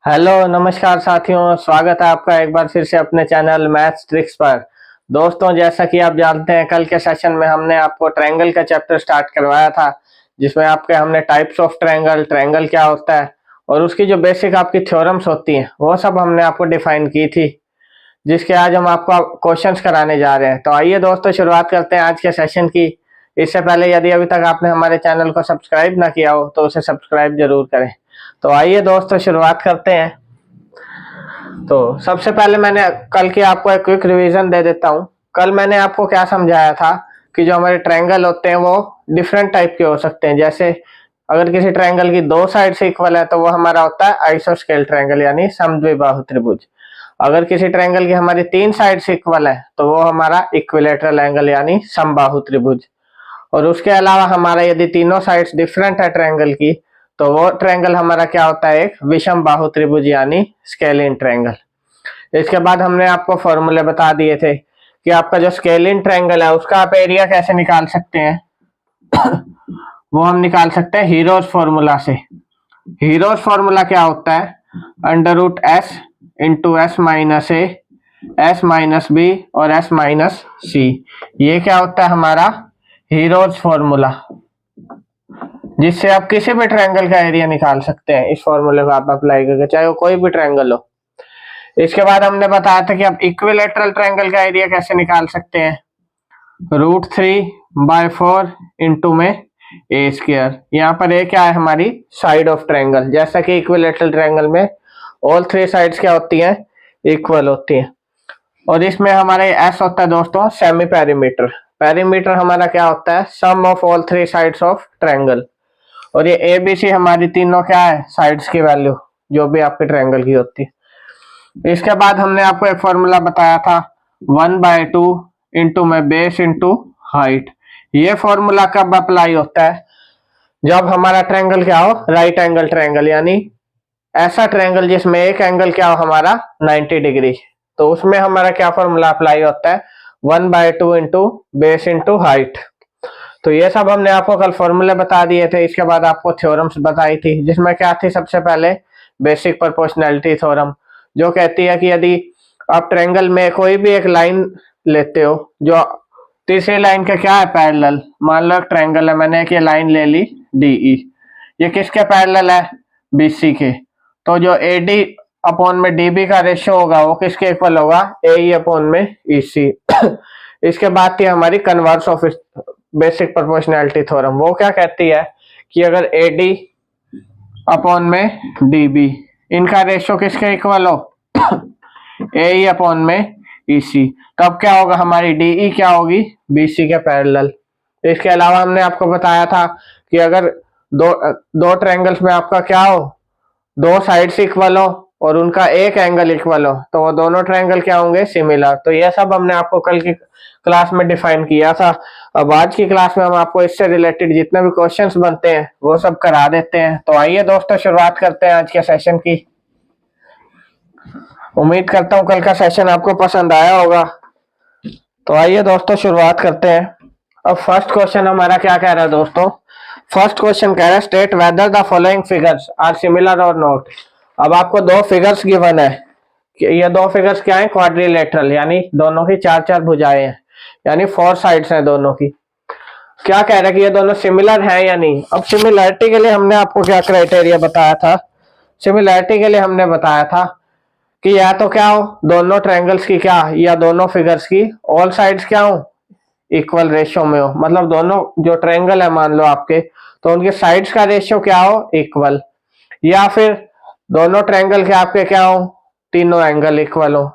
Hello नमस्कार साथियों, स्वागत है आपका एक बार फिर से अपने चैनल मैथ्स ट्रिक्स पर। दोस्तों, जैसा कि आप जानते हैं, कल के सेशन में हमने आपको ट्रायंगल का चैप्टर स्टार्ट करवाया था, जिसमें आपके हमने टाइप्स ऑफ ट्रायंगल, ट्रायंगल क्या होता है और उसकी जो बेसिक आपकी थ्योरम्स होती हैं वो सब हमने आपको डिफाइन की थी, जिसके आज हम आपको क्वेश्चंस कराने जा रहे हैं। तो आइए दोस्तों, शुरुआत करते हैं आज के सेशन की। इससे पहले यदि अभी तक आपने हमारे चैनल को सब्सक्राइब ना किया हो तो उसे सब्सक्राइब जरूर करें। तो आइए दोस्तों, शुरुआत करते हैं। तो सबसे पहले मैंने कल की आपको एक क्विक रिवीजन दे देता हूँ। कल मैंने आपको क्या समझाया था कि जो हमारे ट्रायंगल होते हैं वो डिफरेंट टाइप के हो सकते हैं। जैसे अगर किसी ट्रायंगल की दो साइड से इक्वल है तो वो हमारा होता है आइसोस्केल ट्रायंगल, यानी समद्विबाहु त्रिभुज। अगर किसी ट्रायंगल की हमारी तीन साइड से इक्वल है तो वो हमारा इक्विलेटरल एंगल यानी समबाहु त्रिभुज। और उसके अलावा हमारा यदि तीनों साइड्स डिफरेंट है ट्रायंगल की तो वो ट्रायंगल हमारा क्या होता है, एक विषम बाहु त्रिभुज यानी स्केलिन ट्रायंगल। इसके बाद हमने आपको फॉर्मूले बता दिए थे कि आपका जो स्केलिन ट्रायंगल है उसका आप एरिया कैसे निकाल सकते हैं। वो हम निकाल सकते हैं हीरोज फॉर्मूला से। हीरोज फॉर्मूला क्या होता है, under root s into s minus a, s minus b और एस माइनस सी। ये क्या होता है हमारा हीरोज फॉर्मूला, जिससे आप किसी भी ट्रायंगल का एरिया निकाल सकते हैं। इस फॉर्मूले को आप अप्लाई करके, चाहे वो कोई भी ट्रायंगल हो। इसके बाद हमने बताया था कि आप इक्विलेटरल ट्रायंगल का एरिया कैसे निकाल सकते हैं, √3/4 इंटू में ए स्क्वायर। यहाँ पर ए क्या है, हमारी साइड ऑफ ट्रायंगल। जैसा कि इक्विलेटरल ट्रायंगल में ऑल थ्री साइड्स क्या होती हैं, इक्वल होती हैं। और इसमें हमारे एस होता है दोस्तों सेमी पेरीमीटर। पेरीमीटर हमारा क्या होता है, sum of all three sides of triangle. और ये ए बी सी हमारी तीनों क्या है, साइड्स की वैल्यू जो भी आपके ट्रायंगल की होती है। इसके बाद हमने आपको एक फॉर्मूला बताया था 1/2 इंटू में बेस इंटू हाइट। ये फॉर्मूला कब अप्लाई होता है, जब हमारा ट्रायंगल क्या हो, राइट एंगल ट्रायंगल, यानी ऐसा ट्रायंगल जिसमें एक एंगल क्या हो हमारा 90 डिग्री। तो उसमें हमारा क्या फॉर्मूला अप्लाई होता है, 1/2 इंटू बेस इंटू हाइट। तो ये सब हमने आपको कल फॉर्मूले बता दिए थे। इसके बाद आपको थ्योरम्स बताई थी, जिसमें क्या थी, सबसे पहले बेसिक प्रोपोर्शनैलिटी थ्योरम, जो कहती है कि यदि आप ट्रायंगल में कोई भी एक लाइन लेते हो जो तीसरी लाइन का क्या है, पैरेलल। मान लो एक ट्रायंगल है, मैंने एक ये लाइन ले ली DE, ये किसके पैरेलल है, BC के। तो जो AD अपॉन में DB का रेशियो होगा वो किसके इक्वल होगा, AE अपॉन में EC। इसके बाद थी हमारी converse of basic proportionality theorem. वो क्या कहती है कि अगर AD अपॉन में DB, इनका रेशियो किसके इक्वल हो, AE अपॉन में EC, तब क्या होगा, हमारी DE क्या होगी, BC के पैरेलल। इसके अलावा हमने आपको बताया था कि अगर दो दो ट्रायंगल्स में आपका क्या हो, दो साइड्स इक्वल हो और उनका एक एंगल इक्वल हो, तो वो दोनों ट्रायंगल क्या होंगे, सिमिलर। तो ये सब हमने आपको कल की क्लास में डिफाइन किया था। अब आज की क्लास में हम आपको इससे रिलेटेड जितने भी क्वेश्चंस बनते हैं वो सब करा देते हैं। तो आइए दोस्तों, शुरुआत करते हैं आज के सेशन की। उम्मीद करता हूँ कल का सेशन आपको पसंद आया होगा। तो आइए दोस्तों, शुरुआत करते हैं। अब फर्स्ट क्वेश्चन हमारा क्या कह रहा है दोस्तों, फर्स्ट क्वेश्चन कह रहा है state whether the following figures are similar or not. अब आपको दो फिगर्स गिवन है, ये दो फिगर्स क्या है, क्वाड्रिलेटरल, यानी दोनों की चार चार भुजाएं हैं, यानी फोर साइड्स हैं दोनों की। क्या कह रहा है कि ये दोनों सिमिलर हैं या नहीं। अब सिमिलरिटी के लिए हमने आपको क्या क्राइटेरिया बताया था, सिमिलरिटी के लिए हमने बताया था कि या तो क्या हो, दोनों ट्रायंगल्स की क्या, या दोनों फिगर्स की ऑल साइड्स क्या हो, इक्वल रेशियो में हो। मतलब दोनों जो ट्रायंगल है मान लो आपके, तो उनके साइड्स का रेशियो क्या हो, इक्वल। या फिर दोनों ट्रायंगल के आपके क्या हो, तीनों एंगल इक्वल हो।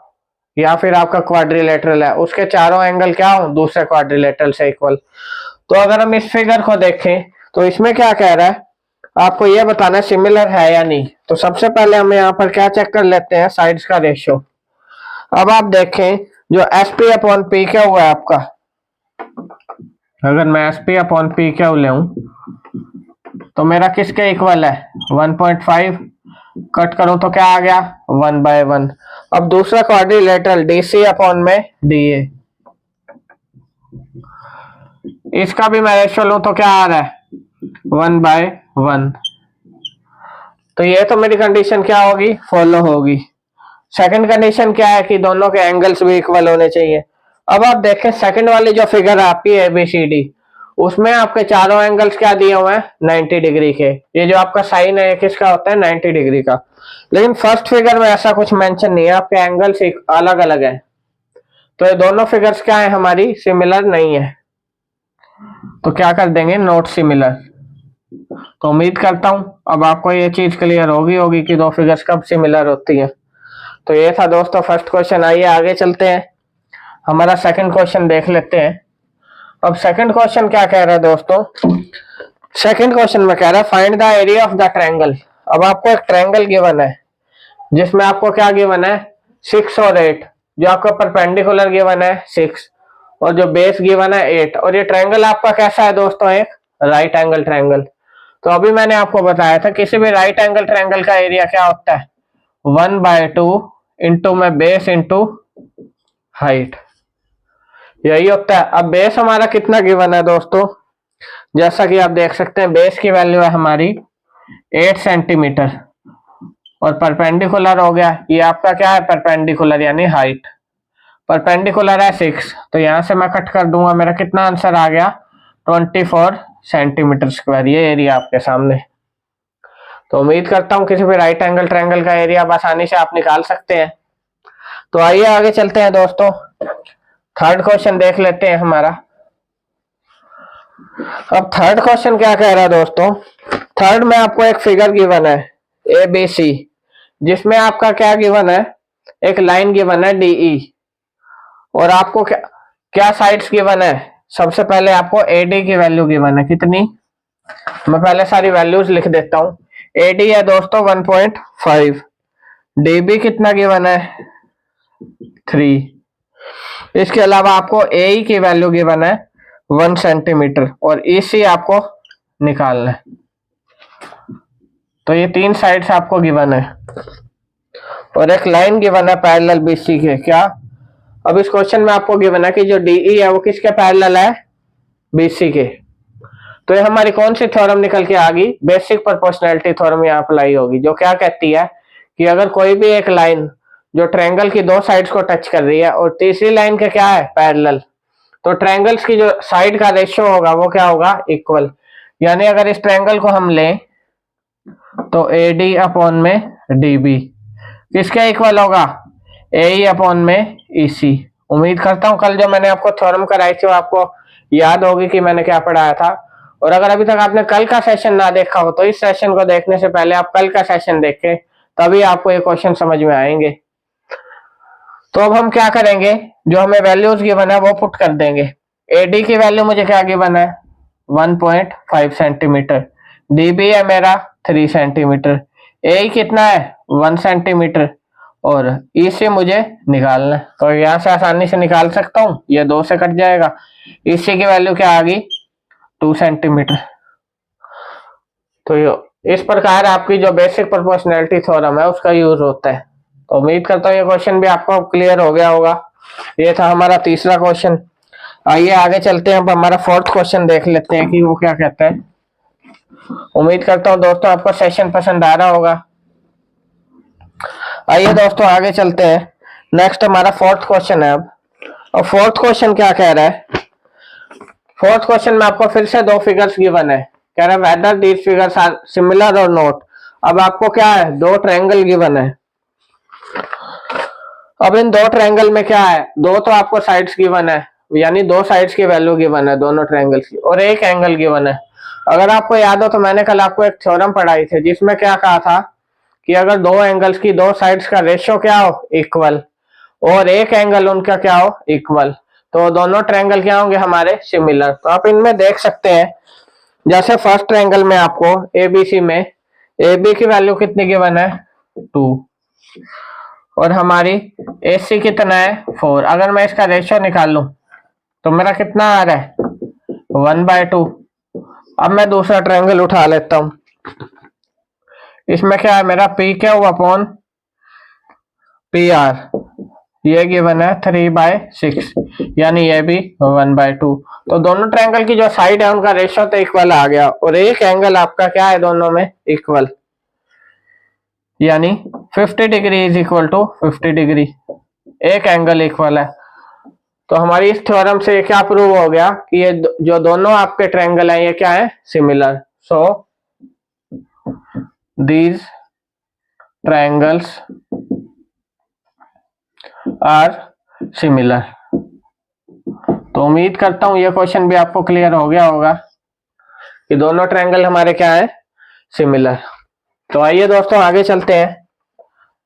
या फिर आपका क्वाड्रिलेटरल है, उसके चारों एंगल क्या हो, दूसरे क्वाड्रिलेटरल से इक्वल। तो अगर हम इस फिगर को देखें तो इसमें क्या कह रहा है, आपको यह बताना सिमिलर है या नहीं। तो सबसे पहले हम यहाँ पर क्या चेक कर लेते हैं, साइड्स का रेशियो। अब आप देखें जो SP अपॉन पी क्या हुआ है आपका, अगर मैं SP अपॉन पी क्या ले तो मेरा किसके इक्वल है, 1.5, कट करूं तो क्या आ गया, 1/1। अब दूसरा क्वाड्रिलेटरल DC अपॉन में DA, इसका भी मैं रेशियो लूं तो क्या आ रहा है, 1/1। तो ये तो मेरी कंडीशन क्या होगी, फॉलो होगी। सेकंड कंडीशन क्या है कि दोनों के एंगल्स भी इक्वल होने चाहिए। अब आप देखें सेकंड वाली जो फिगर आपकी है ABCD, उसमें आपके चारों एंगल्स क्या दिए हुए हैं, 90 डिग्री के। ये जो आपका साइन है किसका होता है, 90 डिग्री का। लेकिन फर्स्ट फिगर में ऐसा कुछ मेंशन नहीं है, आपके एंगल्स अलग अलग है। तो ये दोनों फिगर्स क्या है हमारी, सिमिलर नहीं है। तो क्या कर देंगे, नॉट सिमिलर। तो उम्मीद करता हूं अब आपको ये चीज क्लियर होगी कि दो फिगर्स कब सिमिलर होती है। तो ये था दोस्तों फर्स्ट क्वेश्चन। आइए आगे चलते हैं, हमारा सेकंड क्वेश्चन देख लेते हैं। अब सेकंड क्वेश्चन क्या कह रहा है दोस्तों, सेकंड क्वेश्चन में कह रहा है find the area of the triangle. अब आपको एक ट्रायंगल गिवन है जिसमें आपको क्या गिवन है, 6 और 8। जो आपका परपेंडिकुलर गिवन है 6 और जो बेस गिवन है 8। और ये ट्रायंगल आपका कैसा है दोस्तों, एक राइट एंगल ट्रायंगल। तो अभी मैंने आपको बताया था किसी भी राइट एंगल ट्रायंगल का एरिया क्या होता है, 1/2 इंटू में बेस इंटू हाइट, यही होता है। अब बेस हमारा कितना गिवन है दोस्तों, जैसा कि आप देख सकते हैं बेस की वैल्यू है हमारी 8 सेंटीमीटर और परपेंडिकुलर हो गया, ये आपका क्या है परपेंडिकुलर यानी हाइट। परपेंडिकुलर है 6, तो यहां से मैं कट कर दूंगा, मेरा कितना आंसर आ गया 24 सेंटीमीटर स्क्वायर। ये एरिया आपके सामने। तो उम्मीद करता हूं किसी भी राइट एंगल ट्रायंगल का एरिया आसानी से आप निकाल सकते हैं। तो आइए आगे चलते हैं दोस्तों, थर्ड क्वेश्चन देख लेते हैं हमारा। अब थर्ड क्वेश्चन क्या कह रहा है दोस्तों, थर्ड में आपको एक फिगर गिवन है ABC, जिसमें आपका क्या गिवन है, एक लाइन गिवन है DE और आपको क्या क्या साइड्स गिवन है। सबसे पहले आपको AD की वैल्यू गिवन है कितनी, मैं पहले सारी वैल्यूज लिख देता हूं। AD है दोस्तों 1.5, DB कितना गिवन है 3। इसके अलावा आपको AE की वैल्यू गिवन है 1 सेंटीमीटर और EC आपको निकालना है। तो ये 3 साइड्स आपको गिवन है और एक लाइन गिवन है पैरेलल BC के। क्या, अब इस क्वेश्चन में आपको गिवन है कि जो DE है वो किसके पैरेलल है, BC के। तो ये हमारी कौन सी थ्योरम निकल के आ गई, बेसिक प्रोपोर्शनैलिटी थ्योरम यहाँ अप्लाई होगी, जो क्या कहती है कि अगर कोई भी एक लाइन जो ट्रायंगल की 2 साइड्स को टच कर रही है और तीसरी लाइन का क्या है पैरेलल, तो ट्रायंगल्स की जो साइड का रेशियो होगा वो क्या होगा, इक्वल। यानी अगर इस ट्रायंगल को हम लें तो AD अपॉन में DB किसके इक्वल होगा, AE अपॉन में EC। उम्मीद करता हूं कल जो मैंने आपको थ्योरम कराई थी वो आपको याद होगी कि मैंने क्या पढ़ाया था। और अगर अभी तक आपने कल का सेशन ना देखा हो तो इस सेशन को देखने से पहले आप कल का सेशन देखें, तभी आपको ये क्वेश्चन समझ में आएंगे। तो अब हम क्या करेंगे, जो हमें वैल्यूज गिवन है वो पुट कर देंगे। AD की वैल्यू मुझे क्या गिवन है 1.5 सेंटीमीटर, DB है मेरा 3 सेंटीमीटर, AE कितना है 1 सेंटीमीटर और EC मुझे निकालना है। तो यहाँ से आसानी से निकाल सकता हूँ, ये 2 से कट जाएगा। EC की वैल्यू क्या आ गई 2 सेंटीमीटर। तो इस प्रकार आपकी जो बेसिक प्रोपोर्शनैलिटी थ्योरम है उसका यूज होता है। तो उम्मीद करता हूँ ये क्वेश्चन भी आपको क्लियर हो गया होगा। ये था हमारा तीसरा क्वेश्चन। आइए आगे चलते हैं, अब हमारा फोर्थ क्वेश्चन देख लेते हैं कि वो क्या कहता है। उम्मीद करता हूँ दोस्तों आपको सेशन पसंद आ रहा होगा। आइए दोस्तों आगे चलते हैं, नेक्स्ट हमारा फोर्थ क्वेश्चन है। अब फोर्थ क्वेश्चन क्या कह रहा है, फोर्थ क्वेश्चन में आपको फिर से 2 फिगर्स गिवन है, कह रहा है whether these figures are similar or not. अब आपको क्या है 2 ट्रायंगल गिवन है। अब इन 2 ट्रायंगल में क्या है, 2 तो आपको साइड्स गिवन है, यानी 2 साइड्स की वैल्यू गिवन है दोनों ट्रायंगल्स की, और एक एंगल गिवन है। अगर आपको याद हो तो मैंने कल आपको एक थ्योरम पढ़ाई थी जिसमें क्या कहा था कि अगर 2 एंगल्स की 2 साइड्स का रेशियो क्या हो इक्वल और एक एंगल उनका क्या हो इक्वल, तो दोनों ट्रायंगल क्या होंगे हमारे सिमिलर। तो आप इनमें देख सकते हैं, जैसे फर्स्ट ट्रायंगल में आपको ABC में AB की वैल्यू कितनी गिवन है 2 और हमारी AC कितना है 4। अगर मैं इसका रेशियो निकाल लूं तो मेरा कितना आ रहा है 1/2। अब मैं दूसरा ट्रायंगल उठा लेता हूं, इसमें क्या है मेरा PQ अपॉन PR, ये गिवन है 3/6, यानी ये भी 1/2। तो दोनों ट्रायंगल की जो साइड है उनका रेशियो तो इक्वल आ गया और एक एंगल आपका क्या है दोनों में इक्वल। यानी 50 degree is equal to 50 degree, एक एंगल इक्वल है। तो हमारी इस थ्योरम से क्या प्रूव हो गया कि ये जो दोनों आपके ट्रायंगल हैं ये क्या है, similar. So these triangles are similar. तो उम्मीद करता हूं ये क्वेश्चन भी आपको क्लियर हो गया होगा कि दोनों ट्रायंगल हमारे क्या है, सिमिलर। तो आइए दोस्तों आगे चलते हैं,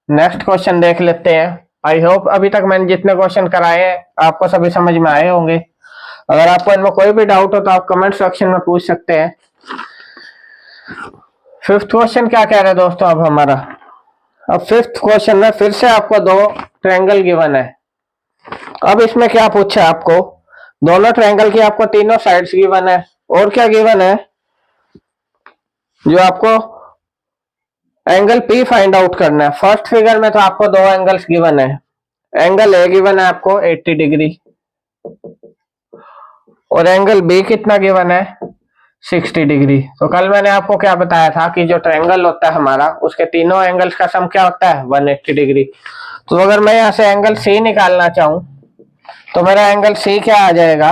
नेक्स्ट क्वेश्चन देख लेते हैं। आई होप अभी तक मैंने जितने क्वेश्चन कराए हैं आपको सभी समझ में आए होंगे। अगर आपको इनमें कोई भी डाउट हो तो आप कमेंट सेक्शन में पूछ सकते हैं। फिफ्थ क्वेश्चन क्या कह रहे हैं दोस्तों अब हमारा, अब फिफ्थ क्वेश्चन में फिर से आपको दो ट्रायंगल गिवन है। अब इसमें क्या पूछा है आपको, दोनों ट्रायंगल की आपको तीनों साइड्स गिवन है, और क्या गिवन है, जो आपको एंगल पी फाइंड आउट करना है। फर्स्ट फिगर में तो आपको दो एंगल्स गिवन है, एंगल ए गिवन है आपको 80 डिग्री और एंगल बी कितना गिवन है, 60 डिग्री। तो कल मैंने आपको क्या बताया था कि जो ट्रायंगल होता है हमारा उसके तीनों एंगल्स का सम क्या होता है, 180 डिग्री। तो अगर मैं यहां से एंगल सी निकालना चाहूं तो मेरा एंगल सी क्या आ जाएगा,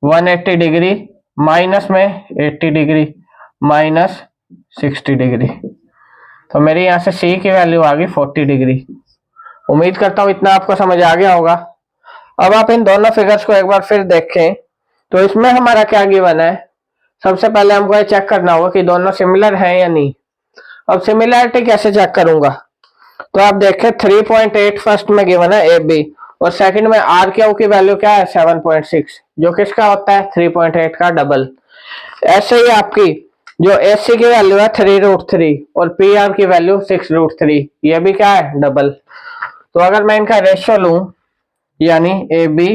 180 डिग्री माइनस में 80 डिग्री माइनस 60 डिग्री। तो मेरी यहां से सी की वैल्यू आ गई 40 डिग्री। उम्मीद करता हूं इतना आपको समझ आ गया होगा। अब आप इन दोनों फिगर्स को एक बार फिर देखें तो इसमें हमारा क्या गिवन है, सबसे पहले हमको ये चेक करना होगा कि दोनों सिमिलर हैं या नहीं। अब सिमिलरिटी कैसे चेक करूंगा, तो आप देखें 3.8 फर्स्ट में गिवन है ए बी और सेकंड में आर क्यू की वैल्यू क्या है 7.6, जो किसका होता है 3.8 का डबल। ऐसे ही आपकी जो एस सी की वैल्यू है 3√3 और पी आर की वैल्यू 6√3, ये भी क्या है डबल। तो अगर मैं इनका रेशियो लूं यानी ए बी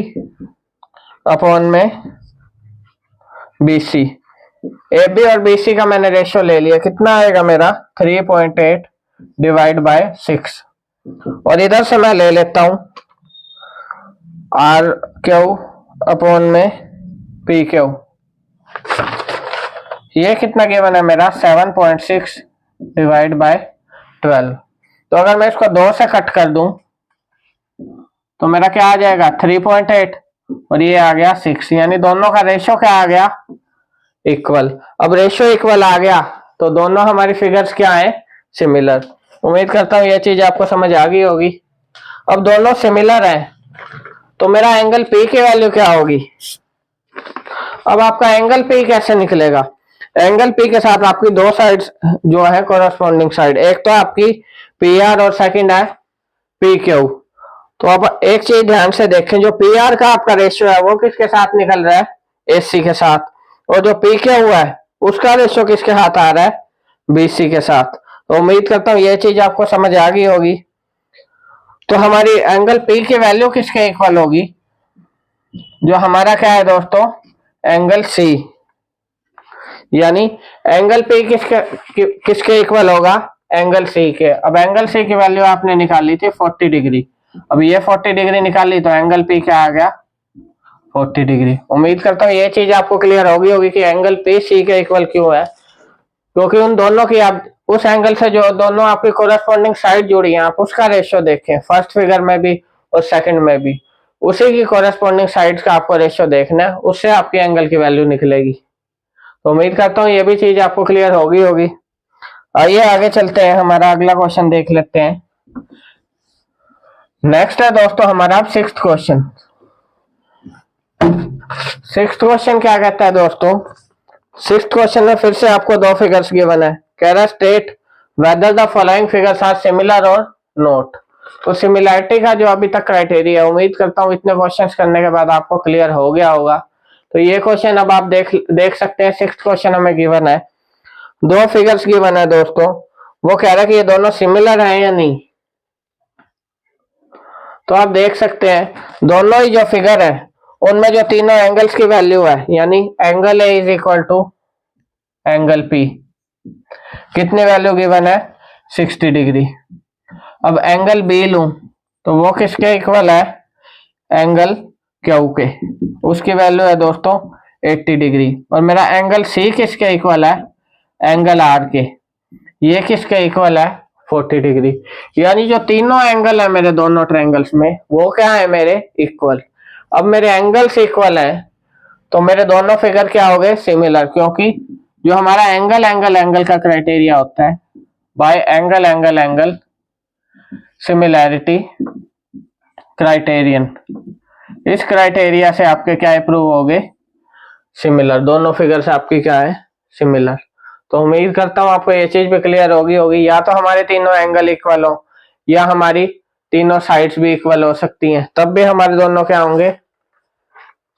अपॉन में बी सी, ए बी और बी सी का मैंने रेशियो ले लिया, कितना आएगा मेरा 3.8 डिवाइड बाय 6 और इधर से मैं ले लेता हूं आर क्यू अपॉन में पी क्यू, ये कितना गिवन है मेरा 7.6 डिवाइड बाय 12। तो अगर मैं इसको 2 से कट कर दूं तो मेरा क्या आ जाएगा 3.8 और ये आ गया 6, यानी दोनों का रेशियो क्या आ गया, इक्वल। अब रेशियो इक्वल आ गया तो दोनों हमारी फिगर्स क्या है, सिमिलर। उम्मीद करता हूं ये चीज आपको समझ आ गई होगी। अब दोनों सिमिलर हैं तो मेरा एंगल पी की वैल्यू क्या होगी। अब आपका एंगल पी कैसे निकलेगा, एंगल पी के साथ आपकी दो साइड्स जो है कोरस्पॉन्डिंग साइड, एक तो आपकी पी आर और सेकंड है पी क्यू। तो अब एक चीज ध्यान से देखें, जो पी आर का आपका रेशियो है वो किसके साथ निकल रहा है, एस सी के साथ, और जो पी क्यू है उसका रेशियो किसके साथ आ रहा है, बी सी के साथ। तो उम्मीद करता हूँ ये चीज आपको समझ आ गई होगी। तो हमारी एंगल पी की वैल्यू किसके इक्वल होगी, जो हमारा क्या है दोस्तों एंगल सी, यानी एंगल पी किसके इक्वल होगा, एंगल सी के। अब एंगल सी की वैल्यू आपने निकाली थी 40 डिग्री, अब ये 40 डिग्री निकाली तो एंगल पी क्या आ गया 40 डिग्री। उम्मीद करता हूँ ये चीज आपको क्लियर होगी कि एंगल पी सी के इक्वल क्यों है, क्योंकि उन दोनों की आप उस एंगल से जो दोनों आपकी कोरस्पॉन्डिंग साइड जुड़ी है आप उसका रेशियो देखें, फर्स्ट फिगर में भी और सेकंड में भी उसी की कोरस्पॉन्डिंग साइड्स का आपको रेशियो देखना है, उससे आपकी एंगल की वैल्यू निकलेगी। तो उम्मीद करता हूँ ये भी चीज आपको क्लियर होगी। आइए आगे चलते हैं, हमारा अगला क्वेश्चन देख लेते हैं। नेक्स्ट है दोस्तों हमारा सिक्स्थ क्वेश्चन। सिक्स्थ क्वेश्चन क्या कहता है दोस्तों, सिक्स्थ क्वेश्चन में फिर से आपको दो फिगर्स गिवन है, कह रहा है state whether the following figures are similar or not. तो सिमिलरिटी का जो अभी तक क्राइटेरिया है, उम्मीद करता हूँ इतने क्वेश्चंस करने के बाद आपको क्लियर हो गया होगा। तो ये क्वेश्चन अब आप देख सकते हैं, सिक्स्थ क्वेश्चन हमें गिवन है, दो फिगर्स गिवन है दोस्तों, वो कह रहा है कि ये दोनों सिमिलर हैं या नहीं। तो आप देख सकते हैं दोनों ही जो फिगर है उनमें जो तीनों एंगल्स की वैल्यू है, यानी angle A is equal to angle P, कितने वैल्यू गिवन है 60 डिग्री। अब एंगल बी लूं तो वो किसके इक्वल है, एंगल क्यू के, उसकी वैल्यू है दोस्तों 80 डिग्री। और मेरा एंगल सी किसके इक्वल है, एंगल आर के, ये किसके इक्वल है 40 डिग्री। यानी जो तीनों एंगल है मेरे दोनों ट्रायंगल्स में वो क्या है मेरे इक्वल। अब मेरे एंगल्स इक्वल है तो मेरे दोनों फिगर क्या हो गए सिमिलर, क्योंकि जो हमारा एंगल एंगल एंगल का क्राइटेरिया होता है bye angle angle angle similarity criterion, इस क्राइटेरिया से आपके क्या प्रूव हो गए सिमिलर, दोनों फिगर्स आपकी क्या है सिमिलर। तो उम्मीद करता हूं आपको ये चीज भी क्लियर होगी। या तो हमारे तीनों एंगल इक्वल हो या हमारी तीनों साइड्स भी इक्वल हो सकती हैं, तब भी हमारे दोनों क्या होंगे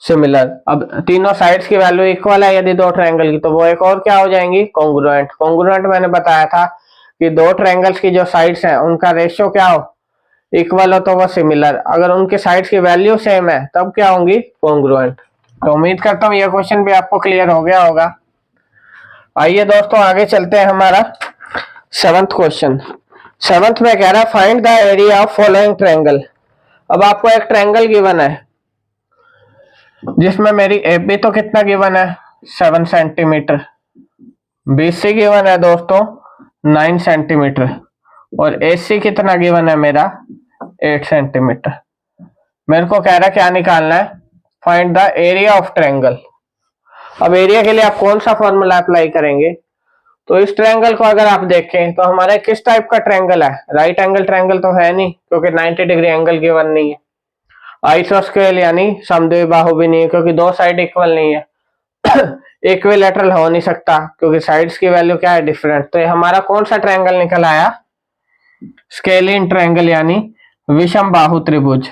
सिमिलर। अब तीनों साइड्स की वैल्यू इक्वल है यदि दो ट्रायंगल की, तो वो एक और क्या हो जाएंगी कॉन्ग्रुएंट। कॉन्ग्रुएंट मैंने बताया था कि दो ट्रायंगल्स की जो साइड्स हैं उनका रेशियो क्या हो इक्वल हो तो वो सिमिलर, अगर उनके साइड्स की वैल्यू सेम है तब क्या होंगी कॉन्ग्रुएंट। तो उम्मीद करता हूँ ये क्वेश्चन भी आपको क्लियर हो गया होगा। आइए दोस्तों आगे चलते हैं हमारा 7th क्वेश्चन। 7th में कह रहा है find the area of following triangle. अब आपको एक ट्रायंगल गिवन है जिसमें मेरी ए बी तो कितना गिवन है 7 सेंटीमीटर, बी सी गिवन है दोस्तों 9 सेंटीमीटर और ए सी कितना गिवन है मेरा 8 सेंटीमीटर। मेरे को कह रहा है क्या निकालना है find the area of triangle. अब एरिया के लिए आप कौन सा फॉर्मूला अप्लाई करेंगे, तो इस ट्रायंगल को अगर आप देखें तो हमारा किस टाइप का ट्रायंगल है, राइट एंगल ट्रायंगल तो है नहीं क्योंकि 90 डिग्री एंगल गिवन नहीं है, आइसोस्केल यानी समद्विबाहु बाहु भी नहीं है क्योंकि दो साइड इक्वल नहीं है इक्विलैटरल हो नहीं सकता क्योंकि साइड्स की वैल्यू क्या है डिफरेंट। तो ये हमारा कौन सा ट्रायंगल निकल आया स्केलिन ट्रायंगल यानी विषम बाहु त्रिभुज।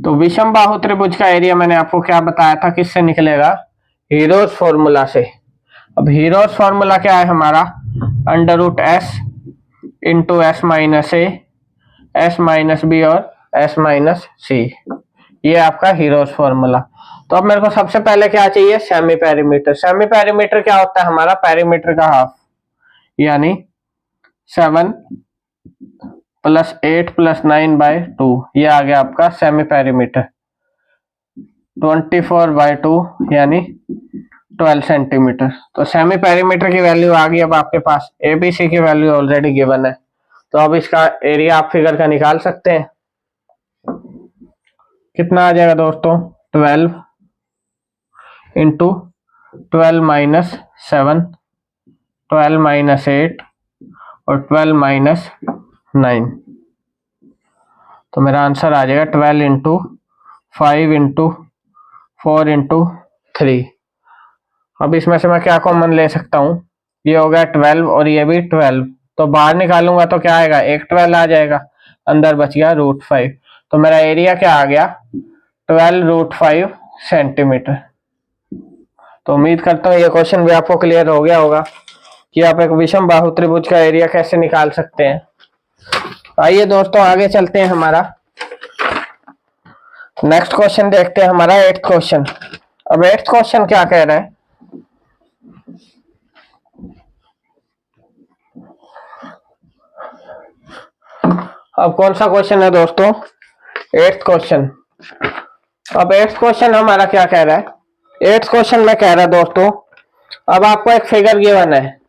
तो विषम बाहु त्रिभुज का एरिया मैंने आपको क्या बताया था किससे निकलेगा हीरोज फॉर्मूला से। अब हीरोज फॉर्मूला क्या है हमारा under root s into s minus a s minus b और एस माइनस सी, ये आपका हीरोज फॉर्मूला। तो अब मेरे को सबसे पहले क्या चाहिए सेमी पेरीमीटर। सेमी पेरीमीटर क्या होता है हमारा पेरीमीटर का हाफ, यानी 7 प्लस 8 प्लस 9 बाय 2, ये आ गया आपका सेमी पेरीमीटर। 24 बाय 2 यानी 12 सेंटीमीटर। तो सेमी पेरीमीटर की वैल्यू आ गई। अब आपके पास एबीसी की वैल्यू ऑलरेडी गिवन है, तो अब इसका एरिया आप फिगर का निकाल सकते हैं। कितना आ जाएगा दोस्तों 12 इंटू 12 माइनस 7, 12 माइनस 8 और 12 माइनस 9, तो मेरा आंसर आ जाएगा 12 इंटू 5 इंटू 4 इंटू 3। अब इसमें से मैं क्या कॉमन ले सकता हूँ, ये हो गया 12 और ये भी 12, तो बाहर निकालूंगा तो क्या आएगा एक 12 आ जाएगा, अंदर बच गया √5। तो मेरा एरिया क्या आ गया 12√5 सेंटीमीटर। तो उम्मीद करता हूँ ये क्वेश्चन भी आपको क्लियर हो गया होगा कि आप एक विषम बाहु त्रिभुज का एरिया कैसे निकाल सकते हैं। आइए दोस्तों आगे चलते हैं हमारा नेक्स्ट क्वेश्चन देखते हैं हमारा 8th क्वेश्चन। अब 8th क्वेश्चन क्या कह रहा है, अब कौन सा क्वेश्चन है दोस्तों 8th क्वेश्चन। अब 8th क्वेश्चन हमारा क्या कह रहा है 8th क्वेश्चन में कह रहा है दोस्तों अब आपको एक फिगर गिवन है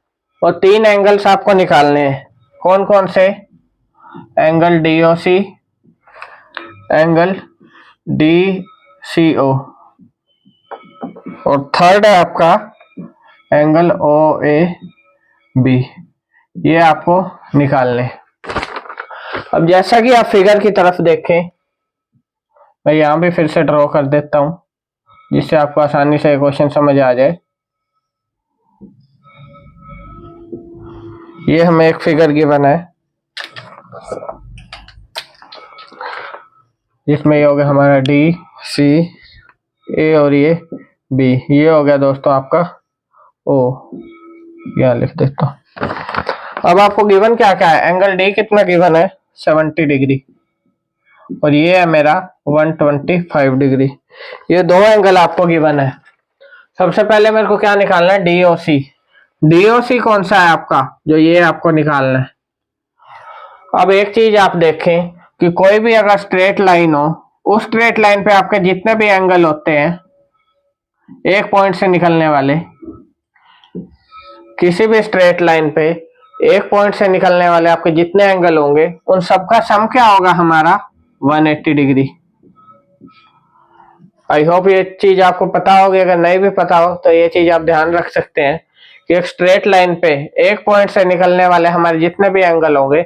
और 3 एंगल्स आपको निकालने हैं। कौन कौन से, एंगल DOC, एंगल DCO और थर्ड है आपका एंगल OAB, ये आपको निकालने। अब जैसा कि आप फिगर की तरफ देखें, मैं यहां भी फिर से ड्रॉ कर देता हूं जिससे आपको आसानी से क्वेश्चन समझ आ जाए। ये हमें एक फिगर गिवन है जिसमें ये हो गया हमारा DCA और ये B, ये हो गया दोस्तों आपका O, यहाँ लिख देता हूं। अब आपको गिवन क्या क्या है, एंगल D कितना गिवन है 70 डिग्री और ये है मेरा 125 डिग्री, ये दो एंगल आपको गिवन है। सबसे पहले मेरे को क्या निकालना है DOC। DOC कौन सा है आपका, जो ये आपको निकालना है। अब एक चीज आप देखें कि कोई भी अगर स्ट्रेट लाइन हो, उस स्ट्रेट लाइन पे आपके जितने भी एंगल होते हैं एक पॉइंट से निकलने वाले किसी भी स्ट्रेट लाइन पे एक पॉइंट से निकलने वाले आपके जितने एंगल होंगे उन सबका सम क्या होगा हमारा 180 डिग्री। आई होप ये चीज आपको पता होगी, अगर नहीं भी पता हो तो ये चीज आप ध्यान रख सकते हैं कि एक स्ट्रेट लाइन पे एक पॉइंट से निकलने वाले हमारे जितने भी एंगल होंगे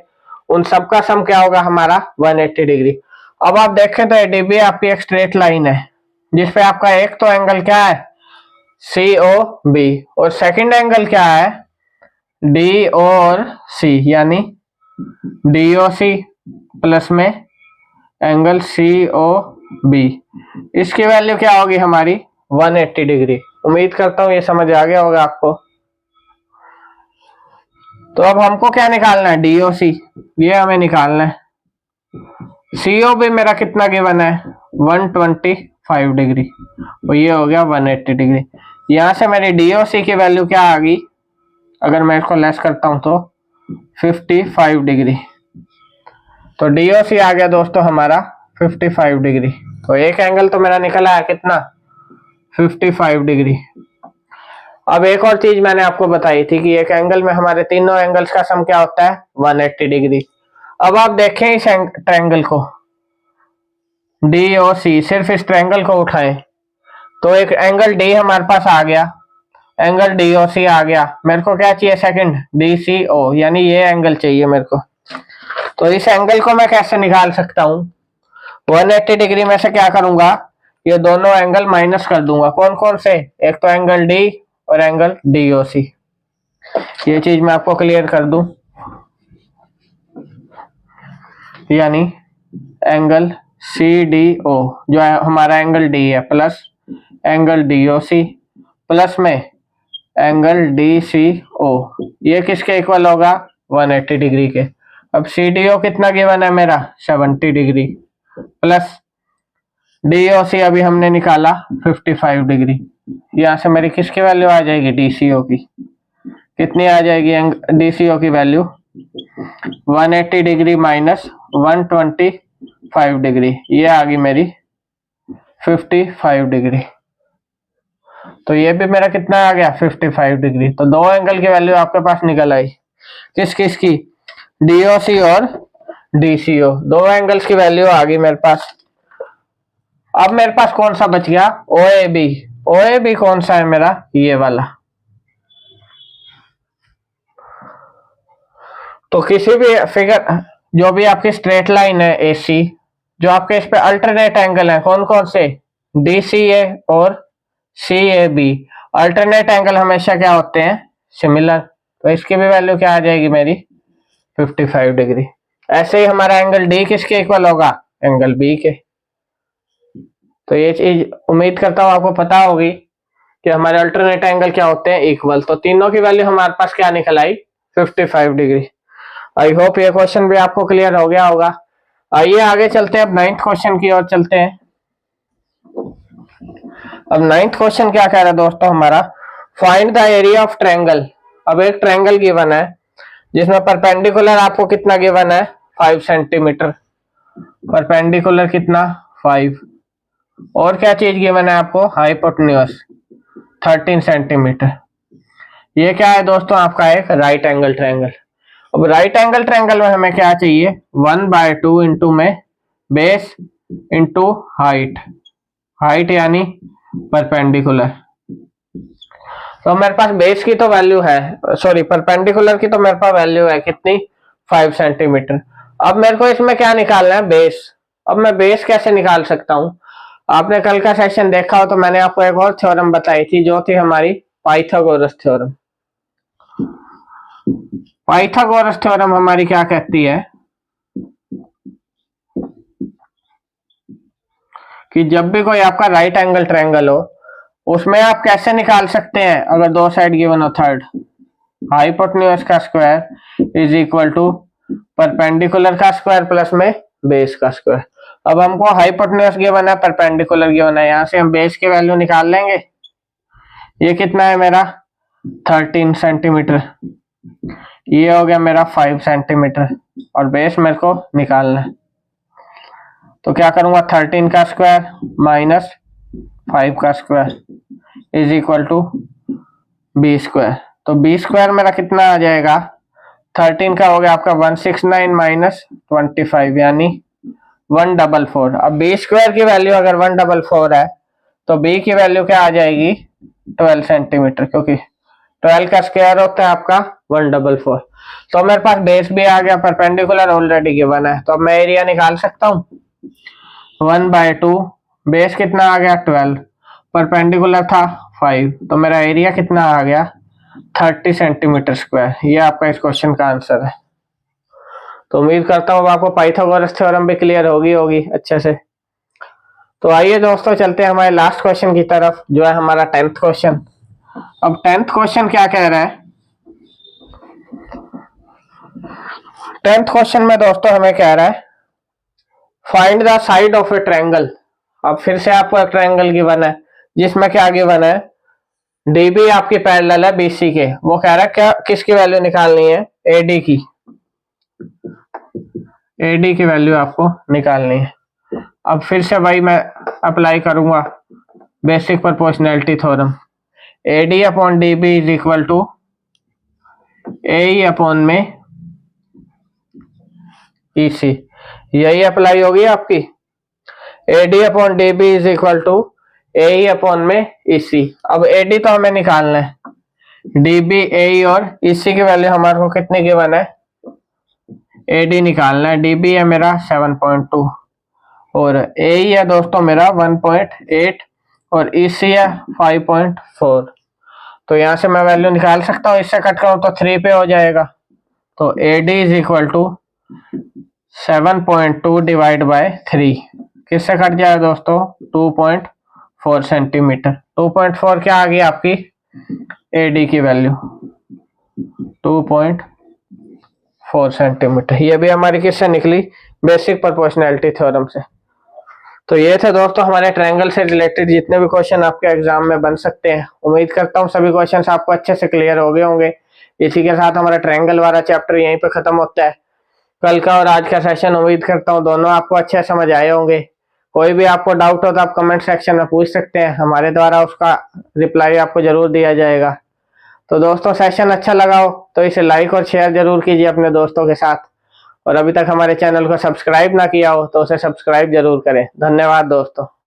उन सबका सम क्या होगा हमारा 180 डिग्री। अब आप देखें तो डीबी आपकी एक स्ट्रेट लाइन है जिसपे आपका एक तो एंगल क्या है सी ओ बी और सेकंड एंगल क्या है डी और सी, यानी डी ओ सी प्लस में एंगल सी ओ बी। इसकी वैल्यू क्या होगी हमारी 180 डिग्री। उम्मीद करता हूं ये समझ आ गया होगा आपको। तो अब हमको क्या निकालना है डीओसी, ये हमें निकालना है। सीओ भी मेरा कितना गिवन है 125 डिग्री और ये हो गया 180 डिग्री। यहां से मेरी डीओसी की वैल्यू क्या आ गई, अगर मैं इसको लेस करता हूं तो 55 डिग्री। तो डीओसी आ गया दोस्तों हमारा 55 डिग्री। तो एक एंगल तो मेरा निकला है कितना 55 डिग्री। अब एक और चीज मैंने आपको बताई थी कि एक एंगल में हमारे तीनों एंगल्स का सम क्या होता है 180 डिग्री। अब आप देखें इस ट्रायंगल को डी और सी, सिर्फ इस ट्रायंगल को उठाएं तो एक एंगल डी हमारे पास आ गया, एंगल डी ओ सी आ गया। मेरे को क्या चाहिए सेकंड डी सी ओ, यानी ये एंगल चाहिए मेरे को। तो इस एंगल को मैं कैसे निकाल सकता हूं 180 डिग्री में से क्या करूंगा ये दोनों एंगल माइनस कर दूंगा। कौन कौन से, एक तो एंगल डी और एंगल डी ओ सी। ये चीज मैं आपको क्लियर कर दूं, यानी एंगल सी डी ओ जो है हमारा एंगल डी है plus angle D O C plus में एंगल डी सी ओ, ये किसके इक्वल होगा 180 डिग्री के। अब सी डी ओ कितना गिवन है मेरा 70 डिग्री प्लस डी ओ सी अभी हमने निकाला 55 डिग्री। यहां से मेरी किसकी वैल्यू आ जाएगी डी सी ओ की, कितनी आ जाएगी डी सी ओ की वैल्यू 180 डिग्री माइनस 125 डिग्री, ये आ गई मेरी 55 डिग्री। तो ये भी मेरा कितना आ गया 55 डिग्री। तो दो एंगल की वैल्यू आपके पास निकल आई, किस किस की डीओसी और डीसीओ, दो एंगल्स की वैल्यू आ गई मेरे पास। अब मेरे पास कौन सा बच गया ओ A B. O A B कौन सा है मेरा ये वाला। तो किसी भी फिगर जो भी आपकी स्ट्रेट लाइन है ए सी, जो आपके इस पे अल्टरनेट एंगल है कौन कौन से डी सी ए और सी ए बी, अल्टरनेट एंगल हमेशा क्या होते हैं सिमिलर। तो इसकी भी वैल्यू क्या आ जाएगी मेरी 55 डिग्री। ऐसे ही हमारा एंगल डी किसके इक्वल होगा एंगल बी के। तो ये चीज उम्मीद करता हूं आपको पता होगी कि हमारे अल्टरनेट एंगल क्या होते हैं इक्वल। तो तीनों की वैल्यू हमारे पास क्या निकल आई 55 डिग्री। आई होप ये क्वेश्चन भी आपको क्लियर हो गया होगा। आइए आगे चलते हैं, अब 9th क्वेश्चन की ओर चलते हैं। अब 9th क्वेश्चन क्या कह रहा है दोस्तों हमारा, find the area of triangle. अब एक ट्रायंगल गिवन है जिसमें परपेंडिकुलर आपको कितना गिवन है 5 सेंटीमीटर, परपेंडिकुलर कितना 5, और क्या चीज गिवन है आपको हाइपोटेन्यूज 13 सेंटीमीटर। ये क्या है दोस्तों आपका एक राइट एंगल ट्रायंगल। अब राइट एंगल ट्रायंगल में हमें क्या चाहिए 1/2 इंटू में बेस इंटू हाइट, हाइट यानी परपेंडिकुलर। तो मेरे पास बेस की तो वैल्यू है, सॉरी परपेंडिकुलर की तो मेरे पास वैल्यू है कितनी 5 सेंटीमीटर। अब मेरे को इसमें क्या निकालना है बेस। अब मैं बेस कैसे निकाल सकता हूं, आपने कल का सेशन देखा हो तो मैंने आपको एक और थ्योरम बताई थी जो थी हमारी पाइथागोरस थ्योरम। पाइथागोरस थ्योरम हमारी क्या कहती है कि जब भी कोई आपका राइट एंगल ट्रायंगल हो उसमें आप कैसे निकाल सकते हैं, अगर दो साइड गिवन हो थर्ड हाइपोटेन्यूज का square is equal to perpendicular का स्क्वायर प्लस में बेस का स्क्वायर। अब हमको हाइपोटेन्यूज गिवन है परपेंडिकुलर गिवन है, यहां से हम बेस की वैल्यू निकाल लेंगे। ये कितना है मेरा 13 सेंटीमीटर, ये हो गया मेरा 5 सेंटीमीटर और बेस मेरे को निकालना है। तो क्या करूंगा 13 का स्क्वायर माइनस 5 का square, is equal to b square. तो बी स्क्वायर मेरा कितना आ जाएगा, 13 का हो गया आपका 169 माइनस 25 यानी 144। अब बी स्क्वायर की वैल्यू अगर 144 है तो बी की वैल्यू क्या आ जाएगी 12 सेंटीमीटर, क्योंकि 12 का स्क्वायर होता है आपका 144। तो मेरे पास बेस भी आ गया, परपेंडिकुलर ऑलरेडी गिवन है, तो अब मैं एरिया निकाल सकता हूँ 1/2। बेस कितना आ गया 12, परपेंडिकुलर था 5, तो मेरा एरिया कितना आ गया 30 सेंटीमीटर स्क्वायर। ये आपका इस क्वेश्चन का आंसर है। तो उम्मीद करता हूँ आपको पाइथागोरस थ्योरम भी क्लियर होगी अच्छे से। तो आइए दोस्तों चलते हैं हमारे लास्ट क्वेश्चन की तरफ, जो है हमारा 10th क्वेश्चन। अब 10th क्वेश्चन क्या कह रहा है, 10th क्वेश्चन में दोस्तों हमें कह रहा है find the side of A triangle. अब फिर से आपको एक ट्रायंगल गिवन है जिसमें क्या गिवन है, डीबी आपकी पैरेलल है बीसी के। वो कह रहा है क्या किसकी वैल्यू निकालनी है, एडी की। एडी की वैल्यू आपको निकालनी है। अब फिर से वही मैं अप्लाई करूंगा basic proportionality theorem. AD upon DB is equal to A upon में ईसी। यही अप्लाई होगी आपकी। AD upon DB is equal to A upon में ईसी। अब एडी तो हमें निकालना है, डीबी ए और ईसी की वैल्यू हमारे को कितनी गिवन है, एडी निकालना है। डीबी है मेरा 7.2 और ए है दोस्तों मेरा 1.8 और ईसी है 5.4। तो यहां से मैं वैल्यू निकाल सकता हूँ, इससे कट करूं तो 3 पे हो जाएगा। तो AD is equal to 7.2 divide by 3, किससे कट जाएगा दोस्तों 2.4 सेंटीमीटर। 2.4 क्या आ गई आपकी एडी की वैल्यू 2.4 सेंटीमीटर। ये भी हमारी किससे निकली, बेसिक प्रोपोर्शनैलिटी थ्योरम से। तो ये थे दोस्तों हमारे ट्रायंगल से रिलेटेड जितने भी क्वेश्चन आपके एग्जाम में बन सकते हैं। उम्मीद करता हूँ सभी क्वेश्चंस आपको अच्छे से क्लियर हो गए होंगे। इसी के साथ हमारा ट्रायंगल वाला चैप्टर यहीं पे खत्म होता है। कल का और आज का सेशन उम्मीद करता हूँ दोनों आपको अच्छे समझ आए होंगे। कोई भी आपको डाउट हो तो आप कमेंट सेक्शन में पूछ सकते हैं, हमारे द्वारा उसका रिप्लाई आपको जरूर दिया जाएगा। तो दोस्तों सेशन अच्छा लगा हो तो इसे लाइक और शेयर जरूर कीजिए अपने दोस्तों के साथ, और अभी तक हमारे चैनल को सब्सक्राइब ना किया हो तो उसे सब्सक्राइब जरूर करें। धन्यवाद दोस्तों।